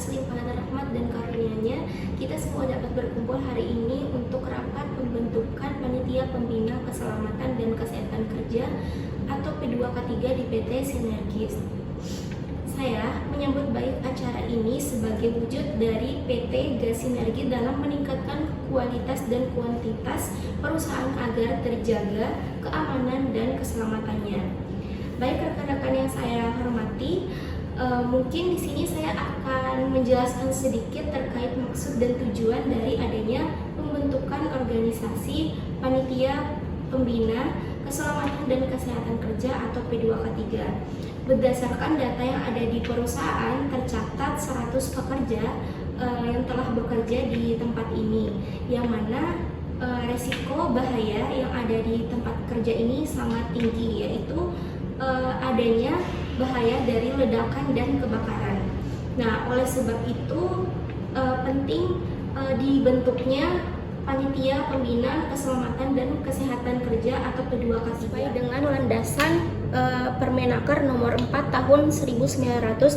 atas limpahan rahmat dan karunia-Nya, kita semua dapat berkumpul hari ini untuk rapat pembentukan Panitia Pembina Keselamatan dan Kesehatan Kerja atau P2K3 di PT Sinergis. Saya menyambut baik acara ini sebagai wujud dari PT Gasinergi dalam meningkatkan kualitas dan kuantitas perusahaan agar terjaga keamanan dan keselamatannya. Baik rekan-rekan yang saya hormati, mungkin di sini saya akan menjelaskan sedikit terkait maksud dan tujuan dari adanya pembentukan organisasi Panitia Pembina Keselamatan dan Kesehatan Kerja atau P2K3. Berdasarkan data yang ada di perusahaan, tercatat 100 pekerja yang telah bekerja di tempat ini, yang mana resiko bahaya yang ada di tempat kerja ini sangat tinggi, yaitu adanya bahaya dari ledakan dan kebakaran. Nah, oleh sebab itu penting dibentuknya Panitia Pembina Keselamatan dan Kesehatan Kerja atau P2K3 dengan landasan Permenaker nomor 4 tahun 1987,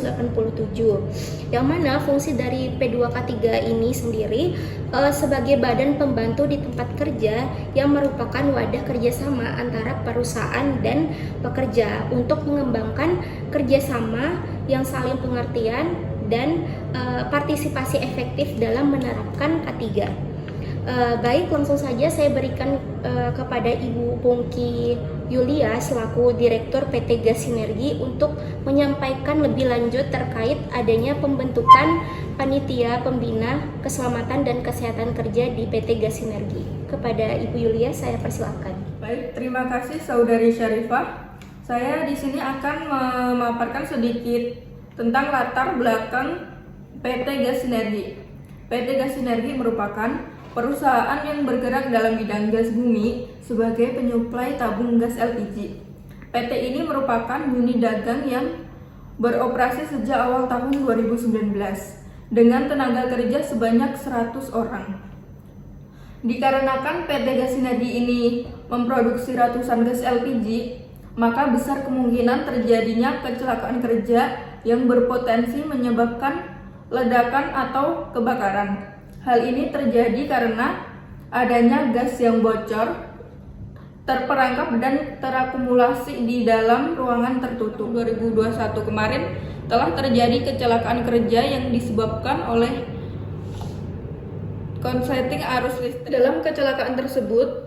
yang mana fungsi dari P2K3 ini sendiri sebagai badan pembantu di tempat kerja yang merupakan wadah kerjasama antara perusahaan dan pekerja untuk mengembangkan kerjasama yang saling pengertian dan partisipasi efektif dalam menerapkan K3. Baik, langsung saja saya berikan kepada Ibu Pungki Yulia selaku Direktur PT Gasinergi untuk menyampaikan lebih lanjut terkait adanya pembentukan Panitia Pembina Keselamatan dan Kesehatan Kerja di PT Gasinergi. Kepada Ibu Yulia saya persilakan. Baik, terima kasih Saudari Syarifah. Saya di sini akan memaparkan sedikit tentang latar belakang PT Gasinergi. PT Gasinergi merupakan perusahaan yang bergerak dalam bidang gas bumi sebagai penyuplai tabung gas LPG. PT ini merupakan unit dagang yang beroperasi sejak awal tahun 2019 dengan tenaga kerja sebanyak 100 orang. Dikarenakan PT Gasinergi ini memproduksi ratusan gas LPG, maka besar kemungkinan terjadinya kecelakaan kerja yang berpotensi menyebabkan ledakan atau kebakaran. Hal ini terjadi karena adanya gas yang bocor, terperangkap dan terakumulasi di dalam ruangan tertutup. 2021 kemarin telah terjadi kecelakaan kerja yang disebabkan oleh konsleting arus listrik. Dalam kecelakaan tersebut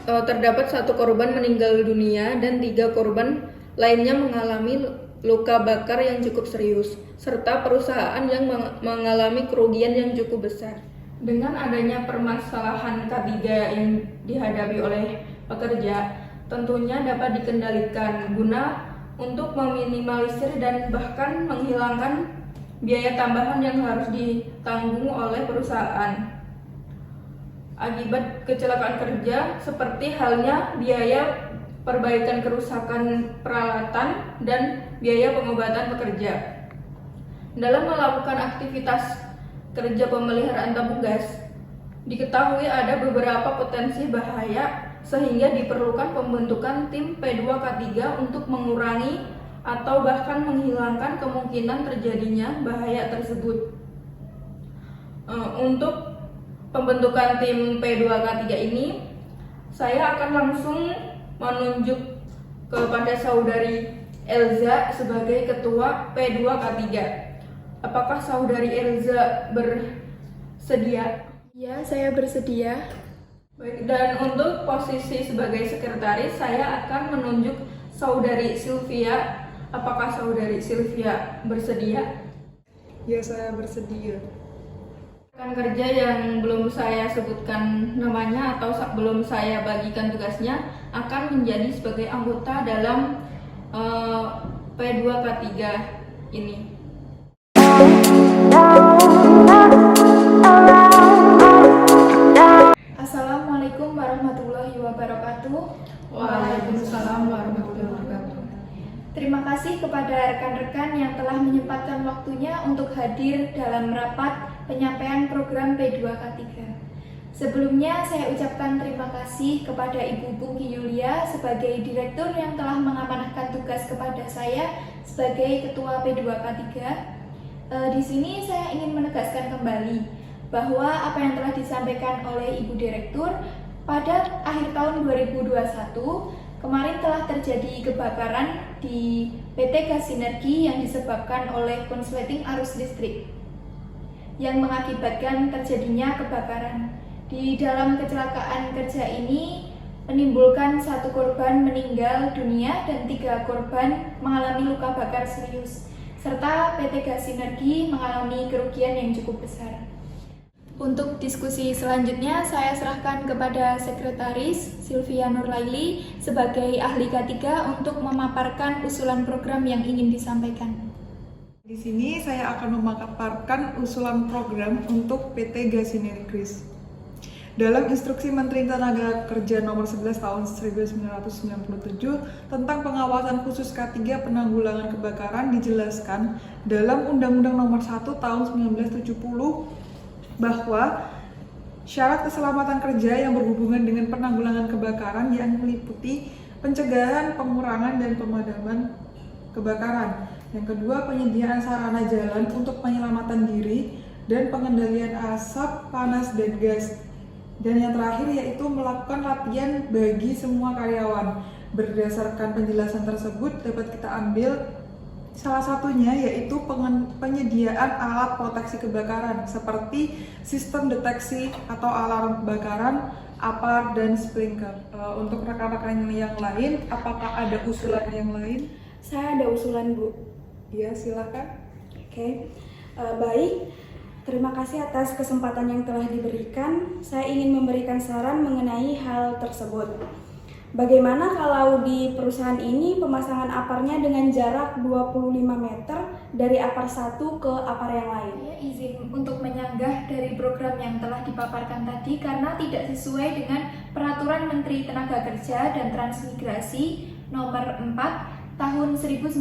terdapat 1 korban meninggal dunia dan 3 korban lainnya mengalami luka bakar yang cukup serius, serta perusahaan yang mengalami kerugian yang cukup besar. Dengan adanya permasalahan K3 yang dihadapi oleh pekerja, tentunya dapat dikendalikan guna untuk meminimalisir dan bahkan menghilangkan biaya tambahan yang harus ditanggung oleh perusahaan akibat kecelakaan kerja, seperti halnya biaya perbaikan kerusakan peralatan dan biaya pengobatan pekerja. Dalam melakukan aktivitas kerja pemeliharaan tabung gas, diketahui ada beberapa potensi bahaya sehingga diperlukan pembentukan tim P2K3 untuk mengurangi atau bahkan menghilangkan kemungkinan terjadinya bahaya tersebut. Untuk pembentukan tim P2K3 ini, saya akan langsung menunjuk kepada Saudari Elza sebagai Ketua P2K3. Apakah Saudari Elza bersedia? Ya, saya bersedia. Baik, dan untuk posisi sebagai sekretaris, saya akan menunjuk Saudari Sylvia. Apakah Saudari Sylvia bersedia? Ya, saya bersedia. Rekan kerja yang belum saya sebutkan namanya atau belum saya bagikan tugasnya akan menjadi sebagai anggota dalam P2K3 ini. Assalamualaikum warahmatullahi wabarakatuh. Waalaikumsalam warahmatullahi wabarakatuh. Terima kasih kepada rekan-rekan yang telah menyempatkan waktunya untuk hadir dalam rapat penyampaian program P2K3. Sebelumnya saya ucapkan terima kasih kepada Ibu Pungki Yulia sebagai Direktur yang telah mengamanahkan tugas kepada saya sebagai Ketua P2K3. Di sini saya ingin menegaskan kembali bahwa apa yang telah disampaikan oleh Ibu Direktur pada akhir tahun 2021 kemarin telah terjadi kebakaran di PT Gas Sinergi yang disebabkan oleh konsleting arus listrik yang mengakibatkan terjadinya kebakaran. Di dalam kecelakaan kerja ini menimbulkan 1 korban meninggal dunia dan 3 korban mengalami luka bakar serius, serta PT Gas Sinergi mengalami kerugian yang cukup besar. Untuk diskusi selanjutnya, saya serahkan kepada Sekretaris Sylvia Nurlaili sebagai ahli K3 untuk memaparkan usulan program yang ingin disampaikan. Di sini saya akan memaparkan usulan program untuk PT Gas Sinergi. Dalam Instruksi Menteri Tenaga Kerja Nomor 11 Tahun 1997 tentang pengawasan khusus K3 penanggulangan kebakaran dijelaskan dalam Undang-Undang Nomor 1 Tahun 1970 bahwa syarat keselamatan kerja yang berhubungan dengan penanggulangan kebakaran yang meliputi pencegahan, pengurangan, dan pemadaman kebakaran. Yang kedua, penyediaan sarana jalan untuk penyelamatan diri dan pengendalian asap, panas, dan gas. Dan yang terakhir yaitu melakukan latihan bagi semua karyawan. Berdasarkan penjelasan tersebut dapat kita ambil salah satunya yaitu penyediaan alat proteksi kebakaran seperti sistem deteksi atau alarm kebakaran, APAR, dan sprinkler. Untuk rekan-rekan yang lain, apakah ada usulan yang lain? Saya ada usulan, Bu. Ya, silakan. Oke. Baik. Terima kasih atas kesempatan yang telah diberikan. Saya ingin memberikan saran mengenai hal tersebut. Bagaimana kalau di perusahaan ini pemasangan aparnya dengan jarak 25 meter dari apar satu ke apar yang lain? Saya izin untuk menyanggah dari program yang telah dipaparkan tadi karena tidak sesuai dengan Peraturan Menteri Tenaga Kerja dan Transmigrasi Nomor 4 Tahun 1980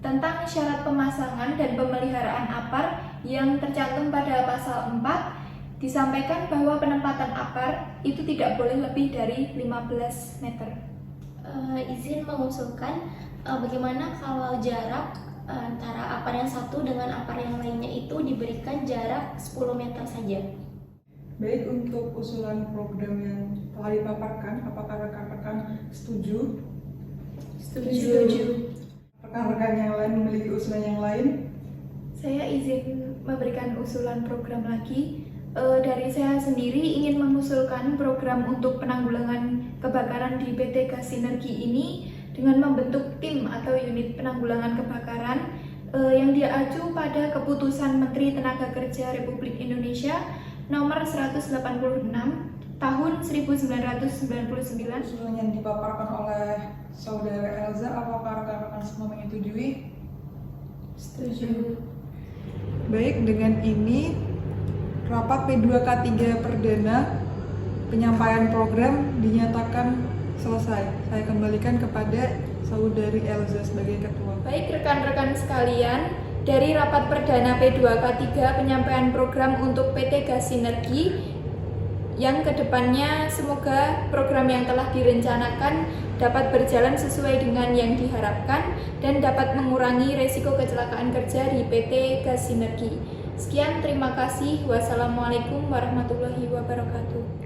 tentang syarat pemasangan dan pemeliharaan apar yang tercantum pada pasal 4. Disampaikan bahwa penempatan apar itu tidak boleh lebih dari 15 meter. Izin mengusulkan bagaimana kalau jarak antara apar yang satu dengan apar yang lainnya itu diberikan jarak 10 meter saja. Baik, untuk usulan program yang telah dipaparkan, apakah rekan-rekan setuju? Setuju. Rekan-rekan yang lain memiliki usulan yang lain? Saya izin memberikan usulan program lagi. Dari saya sendiri ingin mengusulkan program untuk penanggulangan kebakaran di PT Gas Sinergi ini dengan membentuk tim atau unit penanggulangan kebakaran yang diacu pada Keputusan Menteri Tenaga Kerja Republik Indonesia Nomor 186 Tahun 1999. Usulan yang dipaparkan oleh Saudara Elza, apakah rekan-rekan semua menyetujui? Setuju. Baik, dengan ini rapat P2K3 Perdana penyampaian program dinyatakan selesai. Saya kembalikan kepada Saudari Elza sebagai ketua. Baik rekan-rekan sekalian, dari rapat perdana P2K3 penyampaian program untuk PT Gas Sinergi yang kedepannya semoga program yang telah direncanakan dapat berjalan sesuai dengan yang diharapkan dan dapat mengurangi resiko kecelakaan kerja di PT Gas Sinergi. Sekian, terima kasih. Wassalamualaikum warahmatullahi wabarakatuh.